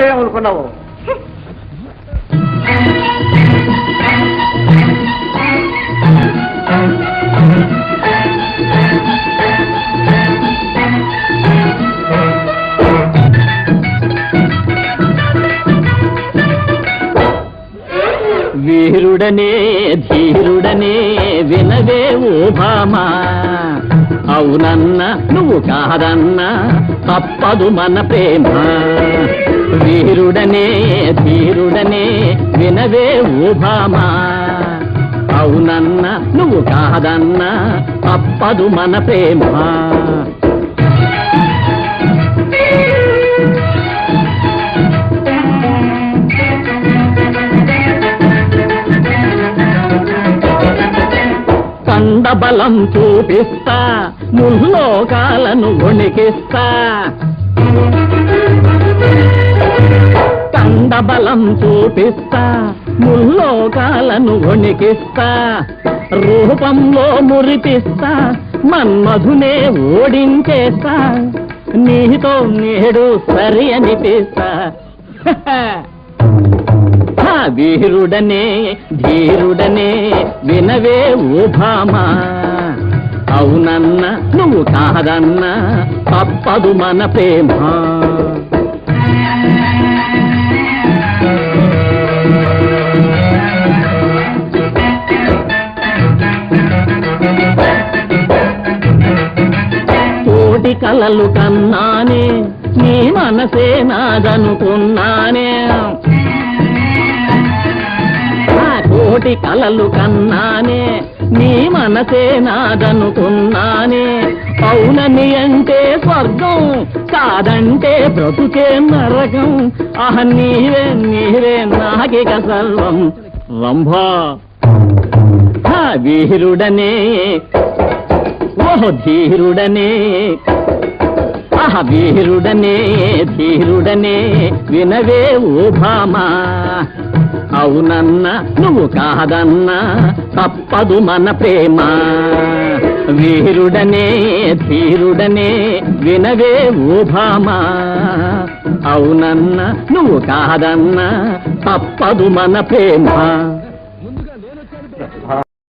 ఏమనుకున్నావు? వీరుడనే ధీరుడనే వినవే ఓ భామా, అవునన్నా నువ్వు కాదన్నా తప్పదు మన ప్రేమ. వీరుడనే ధీరుడనే వినవే ఓ భామా, అవునన్నా నువ్వు కాదన్నా తప్పదు మన ప్రేమ. కండబలం చూపిస్తా, ముల్లోకాలను వణికిస్తా. కండబలం చూపిస్తా, ముల్లోకాలను వణికిస్తా. రూపంలో మురిపిస్తా, మన్మధునే ఓడించేస్తా. నీతో నేడు సరి అనిపిస్తా. వీరుడనే ధీరుడనే వినవే ఓ భామా, అవునన్నా నువ్వు కాదన్నా తప్పదు మన ప్రేమ. కోటి కలలు కన్నానే, నీ మనసే నాదనుకున్నానే. కోటి కలలు కన్నానే, నీ మనసే నాదనుకున్నానే. అవునని అంటే స్వర్గం, కాదంటే బ్రతుకే నరకం. ఆహ నీవే నీవే నాకిక సర్వం రంభా. వీరుడనే ఓహో ధీరుడనే, ఆహ వీరుడనే ధీరుడనే వినవే ఓ భామా, అవునన్నా నువ్వు కాదన్నా తప్పదు మన ప్రేమ. వీరుడనే ధీరుడనే వినవే ఓ భామా, అవునన్నా నువ్వు కాదన్నా తప్పదు మన ప్రేమ.